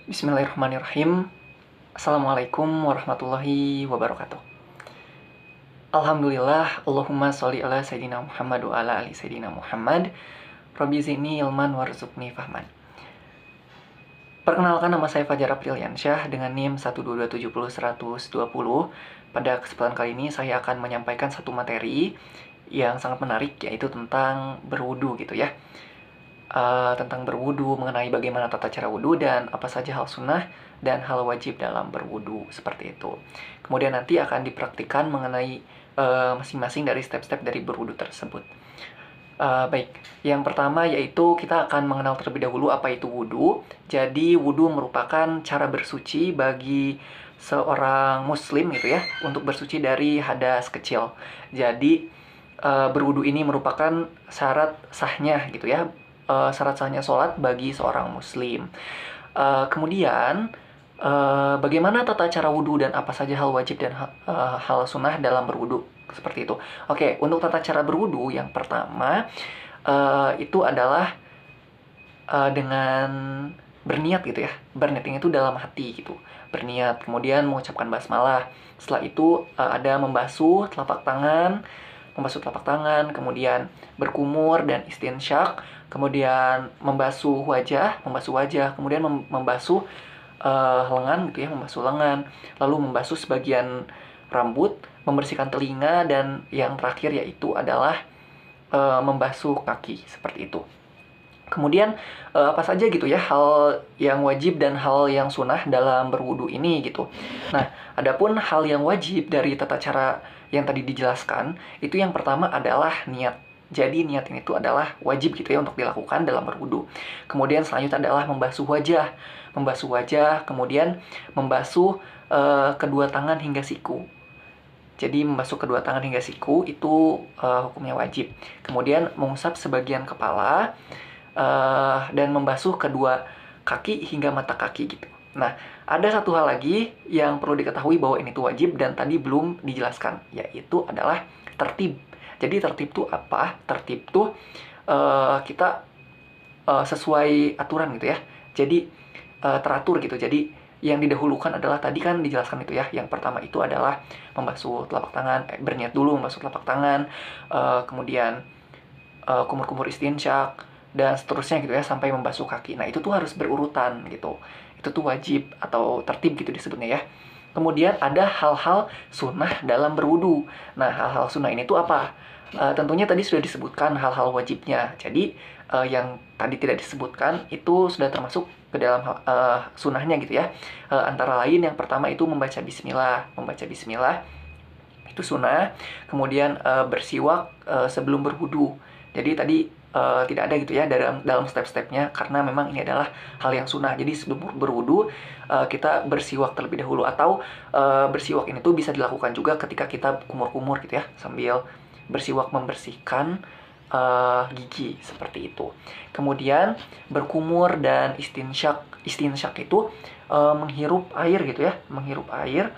Bismillahirrahmanirrahim. Assalamualaikum warahmatullahi wabarakatuh. Alhamdulillah, Allahumma sholli ala Sayyidina Muhammad wa ala ali Sayyidina Muhammad. Rabbi zidni ilman warzuqni fahman. Perkenalkan, nama saya Fajar Apriliansyah dengan NIM 122700120. Pada kesempatan kali ini saya akan menyampaikan satu materi yang sangat menarik, yaitu tentang berwudu gitu ya. Tentang berwudu, mengenai bagaimana tata cara wudu dan apa saja hal sunnah dan hal wajib dalam berwudu, seperti itu. Kemudian nanti akan dipraktikkan mengenai masing-masing dari step-step dari berwudu tersebut. Baik, yang pertama yaitu kita akan mengenal terlebih dahulu apa itu wudu. Jadi wudu merupakan cara bersuci bagi seorang muslim gitu ya, untuk bersuci dari hadas kecil. Jadi berwudu ini merupakan syarat sahnya gitu ya, syarat sahnya sholat bagi seorang muslim. Kemudian bagaimana tata cara wudu dan apa saja hal wajib dan hal sunnah dalam berwudu, seperti itu. Oke, untuk tata cara berwudu yang pertama itu adalah dengan berniat gitu ya. Berniat itu dalam hati gitu. Berniat, kemudian mengucapkan basmalah. Setelah itu ada membasuh telapak tangan, kemudian berkumur dan istinsyak, kemudian membasuh wajah, kemudian membasuh lengan gitu ya, membasuh lengan, lalu membasuh sebagian rambut, membersihkan telinga, dan yang terakhir yaitu adalah membasuh kaki, seperti itu. Kemudian apa saja gitu ya hal yang wajib dan hal yang sunnah dalam berwudu ini gitu. Nah, adapun hal yang wajib dari tata cara yang tadi dijelaskan, itu yang pertama adalah niat. Jadi niat ini tuh adalah wajib gitu ya untuk dilakukan dalam berwudu. Kemudian selanjutnya adalah membasuh wajah, kemudian membasuh kedua tangan hingga siku. Jadi membasuh kedua tangan hingga siku itu hukumnya wajib. Kemudian mengusap sebagian kepala, dan membasuh kedua kaki hingga mata kaki gitu. Nah, ada satu hal lagi yang perlu diketahui bahwa ini tuh wajib dan tadi belum dijelaskan, yaitu adalah tertib. Jadi tertib tuh apa? Tertib tuh kita sesuai aturan gitu ya. Jadi teratur gitu. Jadi yang didahulukan adalah tadi kan dijelaskan itu ya. Yang pertama itu adalah membasuh telapak tangan, berniat dulu membasuh telapak tangan, kemudian kumur-kumur istinsyak, dan seterusnya gitu ya, sampai membasuh kaki. Nah, itu tuh harus berurutan gitu. Itu tuh wajib atau tertib gitu disebutnya ya. Kemudian ada hal-hal sunnah dalam berwudu. Nah, hal-hal sunnah ini tuh apa? Tentunya tadi sudah disebutkan hal-hal wajibnya. Jadi yang tadi tidak disebutkan itu sudah termasuk ke dalam sunnahnya gitu ya. Antara lain yang pertama itu membaca bismillah. Membaca bismillah itu sunnah. Kemudian bersiwak sebelum berwudu. Jadi tadi tidak ada gitu ya dalam step-stepnya, karena memang ini adalah hal yang sunnah. Jadi sebelum berwudu kita bersiwak terlebih dahulu, atau bersiwak ini tuh bisa dilakukan juga ketika kita kumur-kumur gitu ya, sambil bersiwak membersihkan gigi, seperti itu. Kemudian berkumur dan istinsyak itu menghirup air gitu ya, menghirup air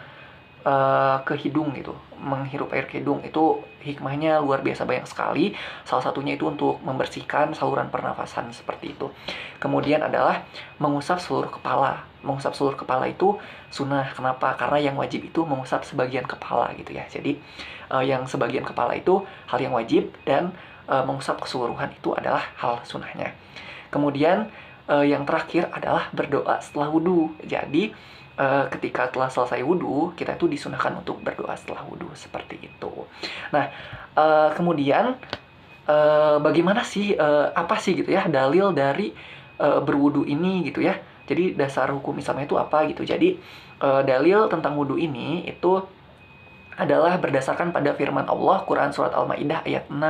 ke hidung gitu. Menghirup air ke hidung itu hikmahnya luar biasa banyak sekali. Salah satunya itu untuk membersihkan saluran pernafasan, seperti itu. Kemudian adalah mengusap seluruh kepala. Mengusap seluruh kepala itu sunnah. Kenapa? Karena yang wajib itu mengusap sebagian kepala gitu ya. Jadi yang sebagian kepala itu hal yang wajib, dan mengusap keseluruhan itu adalah hal sunnahnya. Kemudian yang terakhir adalah berdoa setelah wudu. Jadi ketika telah selesai wudu, kita itu disunahkan untuk berdoa setelah wudu, seperti itu. Nah, kemudian bagaimana sih, apa sih gitu ya dalil dari berwudu ini gitu ya. Jadi dasar hukum Islamnya itu apa gitu. Jadi dalil tentang wudu ini itu adalah berdasarkan pada firman Allah, Quran Surat Al-Ma'idah ayat 6,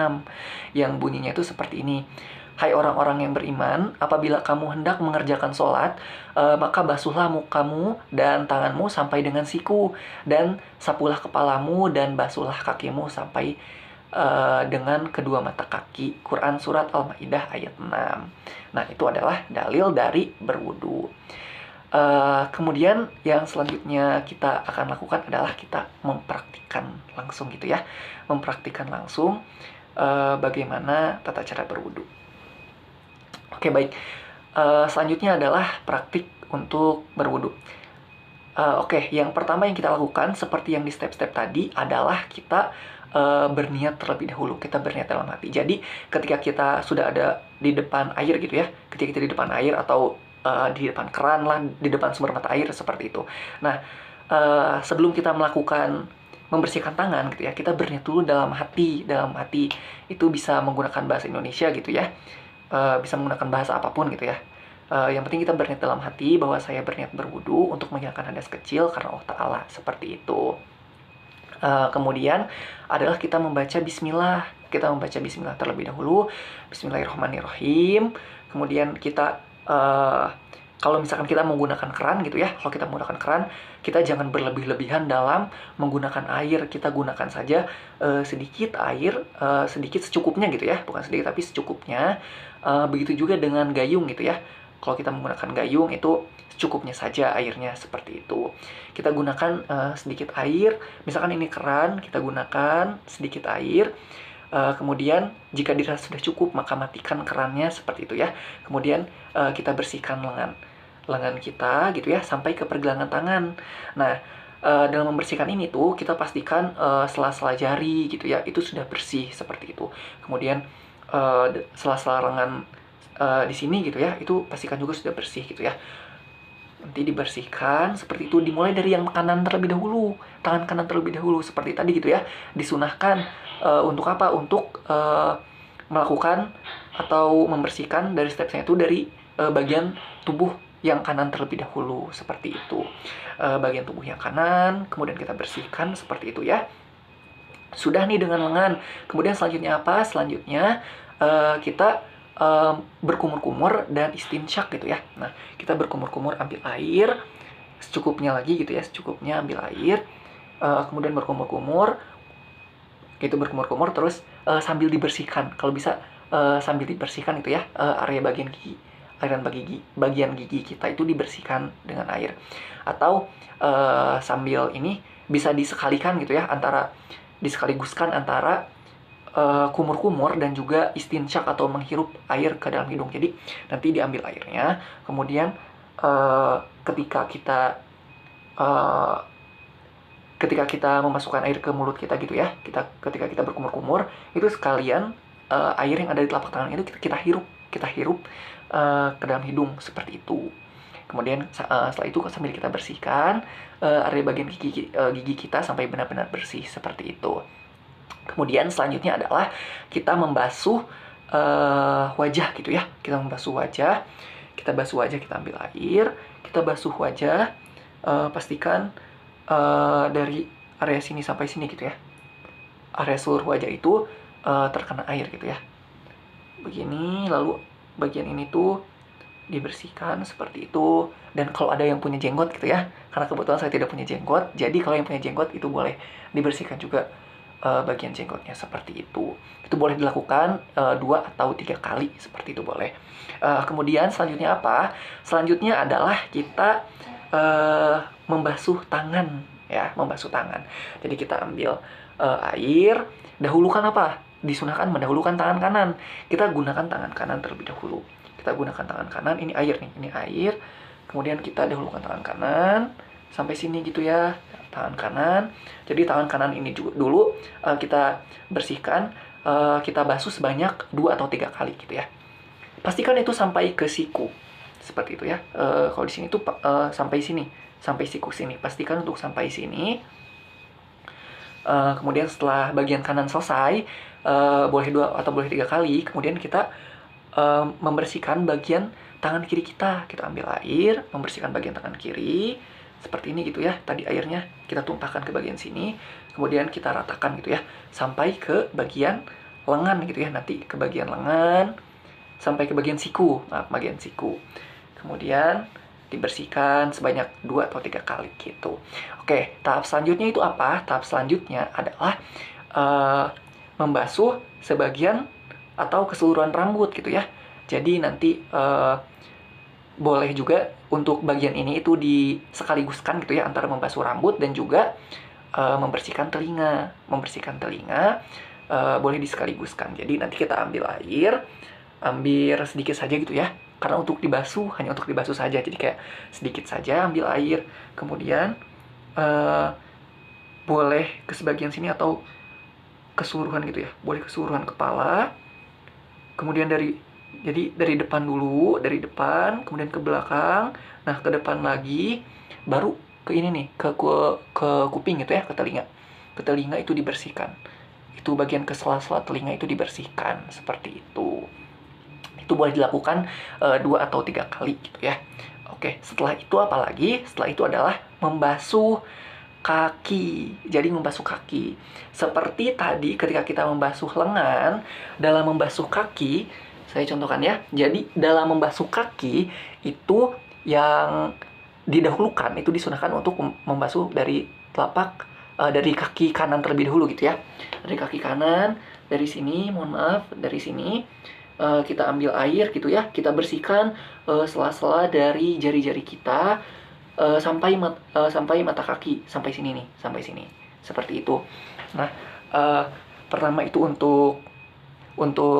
yang bunyinya itu seperti ini. Hai orang-orang yang beriman, apabila kamu hendak mengerjakan sholat, maka basuhlah mukamu dan tanganmu sampai dengan siku, dan sapulah kepalamu dan basuhlah kakimu sampai dengan kedua mata kaki. Quran Surat Al-Ma'idah ayat 6. Nah, itu adalah dalil dari berwudu. Kemudian yang selanjutnya kita akan lakukan adalah kita mempraktikkan langsung gitu ya. Mempraktikkan langsung bagaimana tata cara berwudu. Oke, baik. Selanjutnya adalah praktik untuk berwudu. Oke, yang pertama yang kita lakukan seperti yang di step-step tadi adalah kita berniat terlebih dahulu. Kita berniat dalam hati. Jadi ketika kita sudah ada di depan air gitu ya, ketika kita di depan air atau di depan keran lah, di depan sumber mata air seperti itu. Nah, sebelum kita melakukan membersihkan tangan gitu ya, kita berniat dulu dalam hati. Dalam hati itu bisa menggunakan bahasa Indonesia gitu ya, bisa menggunakan bahasa apapun gitu ya. Yang penting kita berniat dalam hati bahwa saya berniat berwudu untuk menghilangkan hadas kecil karena Allah Ta'ala, seperti itu. Kemudian adalah kita membaca bismillah. Kita membaca bismillah terlebih dahulu. Bismillahirrahmanirrahim. Kemudian kita kalau misalkan kita menggunakan keran gitu ya, kalau kita menggunakan keran, kita jangan berlebih-lebihan dalam menggunakan air. Kita gunakan saja sedikit air, sedikit secukupnya gitu ya, bukan sedikit tapi secukupnya. Begitu juga dengan gayung gitu ya. Kalau kita menggunakan gayung itu secukupnya saja airnya, seperti itu. Kita gunakan sedikit air, misalkan ini keran, kita gunakan sedikit air. Kemudian jika dirasa sudah cukup maka matikan kerannya, seperti itu ya. Kemudian kita bersihkan lengan kita gitu ya sampai ke pergelangan tangan. Nah, dalam membersihkan ini tuh kita pastikan sela-sela jari gitu ya itu sudah bersih, seperti itu. Kemudian sela-sela lengan di sini gitu ya itu pastikan juga sudah bersih gitu ya. Nanti dibersihkan seperti itu, dimulai dari yang kanan terlebih dahulu, tangan kanan terlebih dahulu seperti tadi gitu ya. Disunahkan untuk apa? Untuk melakukan atau membersihkan dari stepnya itu dari bagian tubuh yang kanan terlebih dahulu, seperti itu. Bagian tubuh yang kanan kemudian kita bersihkan seperti itu ya. Sudah nih dengan lengan. Kemudian selanjutnya apa? Selanjutnya kita berkumur-kumur dan istinsyak gitu ya. Nah, kita berkumur-kumur, ambil air secukupnya lagi gitu ya, secukupnya ambil air, kemudian berkumur-kumur, itu berkumur-kumur terus sambil dibersihkan. Kalau bisa sambil dibersihkan gitu ya, area bagian gigi, bagian gigi kita itu dibersihkan dengan air. Atau sambil ini bisa disekalikan gitu ya, disekaligus antara kumur-kumur dan juga istinsyak atau menghirup air ke dalam hidung. Jadi nanti diambil airnya, kemudian ketika kita memasukkan air ke mulut kita gitu ya, ketika kita berkumur-kumur itu sekalian air yang ada di telapak tangan itu kita hirup ke dalam hidung, seperti itu. Kemudian setelah itu sambil kita bersihkan area bagian gigi kita sampai benar-benar bersih, seperti itu. Kemudian selanjutnya adalah kita membasuh wajah gitu ya. Kita membasuh wajah. Kita basuh wajah, kita ambil air, kita basuh wajah. Pastikan dari area sini sampai sini gitu ya. Area seluruh wajah itu terkena air gitu ya. Begini, lalu bagian ini tuh dibersihkan seperti itu. Dan kalau ada yang punya jenggot gitu ya, karena kebetulan saya tidak punya jenggot, jadi kalau yang punya jenggot itu boleh dibersihkan juga bagian jenggotnya, seperti itu. Itu boleh dilakukan 2 atau 3 kali, seperti itu boleh. Kemudian selanjutnya apa? Selanjutnya adalah kita membasuh tangan ya, membasuh tangan. Jadi kita ambil air, dahulukan apa? Disunahkan mendahulukan tangan kanan. Kita gunakan tangan kanan terlebih dahulu. Kita gunakan tangan kanan, ini air nih, ini air. Kemudian kita dahulukan tangan kanan sampai sini gitu ya, tangan kanan. Jadi tangan kanan ini juga dulu kita bersihkan, kita basuh sebanyak 2 atau 3 kali gitu ya. Pastikan itu sampai ke siku, seperti itu ya. Kalau di sini tuh sampai sini, sampai siku sini. Pastikan untuk sampai sini. Kemudian setelah bagian kanan selesai, boleh 2 atau boleh 3 kali. Kemudian kita membersihkan bagian tangan kiri kita. Kita ambil air, membersihkan bagian tangan kiri seperti ini gitu ya. Tadi airnya kita tumpahkan ke bagian sini, kemudian kita ratakan gitu ya sampai ke bagian lengan gitu ya. Nanti ke bagian lengan sampai ke bagian siku, bagian siku. Kemudian dibersihkan sebanyak 2 atau 3 kali gitu. Oke, tahap selanjutnya itu apa? Tahap selanjutnya adalah membasuh sebagian atau keseluruhan rambut gitu ya. Jadi nanti boleh juga untuk bagian ini itu disekaligus,kan gitu ya, antara membasuh rambut dan juga membersihkan telinga. Boleh disekaligus,kan. Jadi nanti kita ambil air, ambil sedikit saja gitu ya. karena untuk dibasuh hanya untuk dibasuh saja, jadi kayak sedikit saja ambil air, kemudian boleh ke sebagian sini atau keseluruhan gitu ya, boleh keseluruhan kepala, kemudian dari depan dulu, dari depan kemudian ke belakang, nah ke depan lagi, baru ke ini nih, ke kuping gitu ya, ke telinga itu dibersihkan, itu bagian ke sela-sela telinga itu dibersihkan seperti itu boleh dilakukan 2 atau 3 kali gitu ya. Oke, setelah itu apalagi? Setelah itu adalah membasuh kaki. Jadi membasuh kaki. Seperti tadi ketika kita membasuh lengan, dalam membasuh kaki, saya contohkan ya. Jadi dalam membasuh kaki itu yang didahulukan, itu disunahkan untuk membasuh dari dari kaki kanan terlebih dahulu gitu ya. Dari kaki kanan, dari sini, mohon maaf, dari sini kita ambil air gitu ya, kita bersihkan sela-sela dari jari-jari kita sampai mata kaki, sampai sini nih, sampai sini, seperti itu. Nah, pertama itu untuk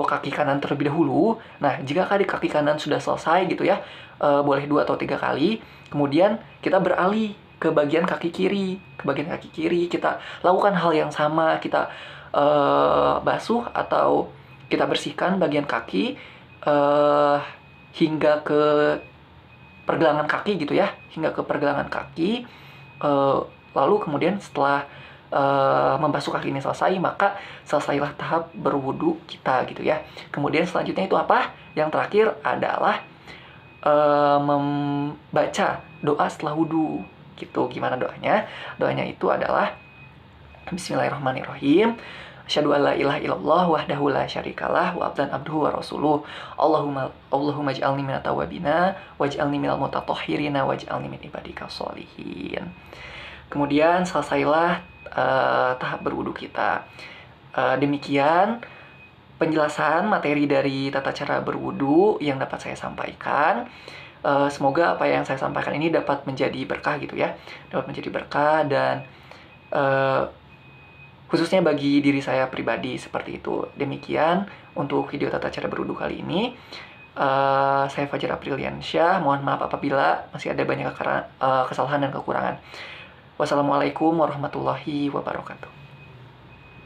kaki kanan terlebih dahulu. Nah, jika kaki kanan sudah selesai gitu ya, boleh 2 atau 3 kali, kemudian kita beralih ke bagian kaki kiri. Ke bagian kaki kiri kita lakukan hal yang sama, kita basuh atau kita bersihkan bagian kaki hingga ke pergelangan kaki gitu ya, hingga ke pergelangan kaki. Lalu kemudian setelah membasuh kaki ini selesai, maka selesailah tahap berwudu kita gitu ya. Kemudian selanjutnya itu apa? Yang terakhir adalah membaca doa setelah wudu gitu. Gimana doanya? Doanya itu adalah Bismillahirrahmanirrahim. Asyhadu an la ilaha illallah wahdahu la syarikalah wa abduhu wa rasuluh. Allahumma ij'alni minat tawwabina waj'alni minal mutatahhirina waj'alni min ibadika sholihin. Kemudian selesailah tahap berwudu kita. Demikian penjelasan materi dari tata cara berwudu yang dapat saya sampaikan. Semoga apa yang saya sampaikan ini dapat menjadi berkah gitu ya, dapat menjadi berkah dan khususnya bagi diri saya pribadi seperti itu. Demikian untuk video tata cara berwudu kali ini. Saya Fajar Apriliansyah. Mohon maaf apabila masih ada banyak kesalahan dan kekurangan. Wassalamualaikum warahmatullahi wabarakatuh.